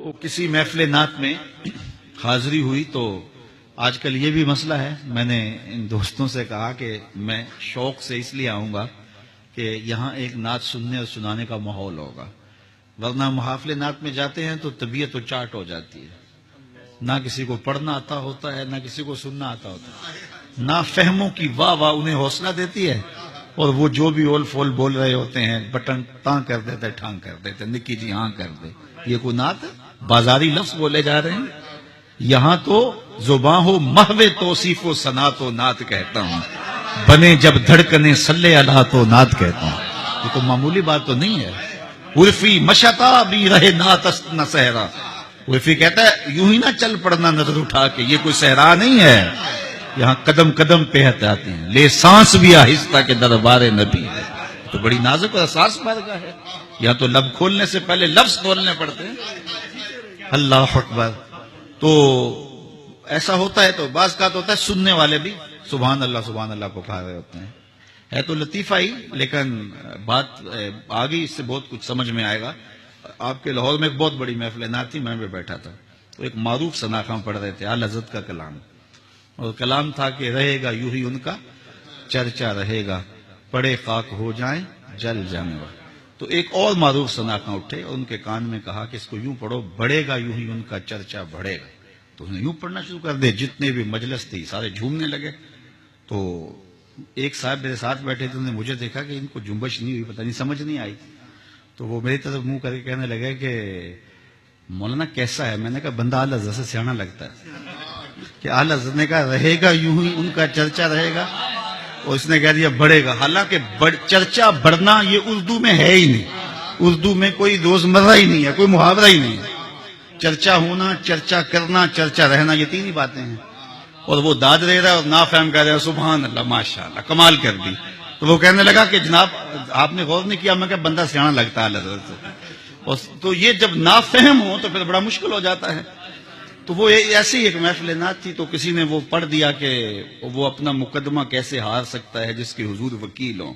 تو کسی محفل نعت میں حاضری ہوئی تو آج کل یہ بھی مسئلہ ہے، میں نے ان دوستوں سے کہا کہ میں شوق سے اس لیے آؤں گا کہ یہاں ایک نعت سننے اور سنانے کا ماحول ہوگا، ورنہ محافل نعت میں جاتے ہیں تو طبیعت و چاٹ ہو جاتی ہے، نہ کسی کو پڑھنا آتا ہوتا ہے، نہ کسی کو سننا آتا ہوتا ہے، نہ فہموں کی واہ واہ انہیں حوصلہ دیتی ہے، اور وہ جو بھی اول فول بول رہے ہوتے ہیں بٹن تاں کر دیتے ٹھانگ کر دیتے، نکی جی ہاں کر دے، یہ کوئی نعت بازاری لفظ بولے جا رہے ہیں؟ یہاں تو زباں ہو محو توصیف و ثنا تو نعت کہتا ہوں، بنے جب دھڑکنے صلی اللہ تو نعت کہتا ہوں۔ یہ تو معمولی بات تو نہیں ہے۔ عرفی مشتا بھی رہے نعت است نہ صحرا، عرفی کہتا ہے یوں ہی نہ چل پڑنا نظر اٹھا کے، یہ کوئی صحرا نہیں ہے، یہاں قدم قدم پہ ہٹاتے ہیں، لے سانس بھی آہستہ کے دربار نبی ہے، تو بڑی نازک اور حساس بارگاہ ہے، یہاں تو لب کھولنے سے پہلے لفظ کھولنے پڑتے ہیں۔ اللہ اکبر۔ تو ایسا ہوتا ہے، تو بعض کا تو ہوتا ہے سننے والے بھی سبحان اللہ پکار رہے ہوتے ہیں، ہے تو لطیفہ ہی، لیکن بات آگے اس سے بہت کچھ سمجھ میں آئے گا۔ آپ کے لاہور میں ایک بہت بڑی محفل نعت تھی، میں بھی بیٹھا تھا، تو ایک معروف سناخواں پڑھ رہے تھے اعلی حضرت کا کلام، اور کلام تھا کہ رہے گا یوں ہی ان کا چرچا رہے گا، پڑے خاک ہو جائیں جل جانور۔ تو ایک اور معروف سناخواں اٹھے اور ان کے کان میں کہا کہ اس کو یوں پڑھو، بڑھے گا یوں ہی ان کا چرچا بڑھے گا۔ تو انہوں نے یوں پڑھنا شروع کر دے، جتنے بھی مجلس تھی سارے جھومنے لگے۔ تو ایک صاحب میرے ساتھ بیٹھے تھے، انہوں نے مجھے دیکھا کہ ان کو جنبش نہیں ہوئی، پتہ نہیں سمجھ نہیں آئی، تو وہ میری طرف منہ کر کے کہنے لگے کہ مولانا کیسا ہے؟ میں نے کہا بندہ اعلی حضرت سے سیانا لگتا ہے کہ اعلی حضرت نے کہا رہے گا یوں ہی ان کا چرچا رہے گا، اور اس نے کہہ دیا بڑھے گا، حالانکہ چرچا بڑھنا یہ اردو میں ہے ہی نہیں، اردو میں کوئی روزمرہ ہی نہیں ہے، کوئی محاورہ ہی نہیں ہے۔ چرچا ہونا، چرچا کرنا، چرچا رہنا، یہ تین ہی باتیں ہیں، اور وہ داد دے رہا ہے اور نافہم کہہ رہا ہے سبحان اللہ ماشاءاللہ کمال کر دی۔ تو وہ کہنے لگا کہ جناب آپ نے غور نہیں کیا، میں کہ بندہ سیانا لگتا ہے حضرت سے، تو یہ جب نافہم ہو تو پھر بڑا مشکل ہو جاتا ہے۔ تو وہ ایسی ایک محفل نعت تھی، تو کسی نے وہ پڑھ دیا کہ وہ اپنا مقدمہ کیسے ہار سکتا ہے جس کے حضور وکیل ہوں،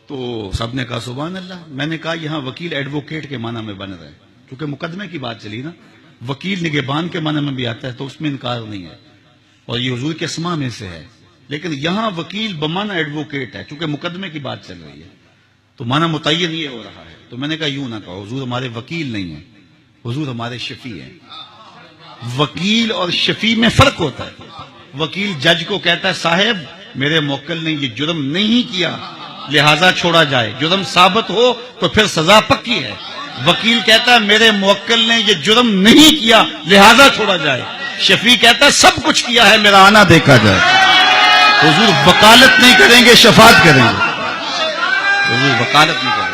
تو سب نے کہا سبحان اللہ۔ میں نے کہا یہاں وکیل ایڈوکیٹ کے معنی میں بن رہا ہے، کیونکہ مقدمے کی بات چلی نا، وکیل نگہبان کے معنی میں بھی آتا ہے، تو اس میں انکار نہیں ہے، اور یہ حضور کے اسماء میں سے ہے، لیکن یہاں وکیل بمعنی ایڈوکیٹ ہے، کیونکہ مقدمے کی بات چل رہی ہے، تو معنی متعین یہ ہو رہا ہے۔ تو میں نے کہا یوں نہ کہو، حضور ہمارے وکیل نہیں ہیں، حضور ہمارے شفیع ہیں۔ وکیل اور شفیع میں فرق ہوتا ہے۔ وکیل جج کو کہتا ہے صاحب میرے موکل نے یہ جرم نہیں کیا لہذا چھوڑا جائے، جرم ثابت ہو تو پھر سزا پکی ہے۔ وکیل کہتا ہے میرے موکل نے یہ جرم نہیں کیا لہذا چھوڑا جائے، شفیع کہتا ہے سب کچھ کیا ہے میرا آنا دیکھا جائے۔ حضور وکالت نہیں کریں گے، شفاعت کریں گے، حضور وکالت نہیں کریں گے۔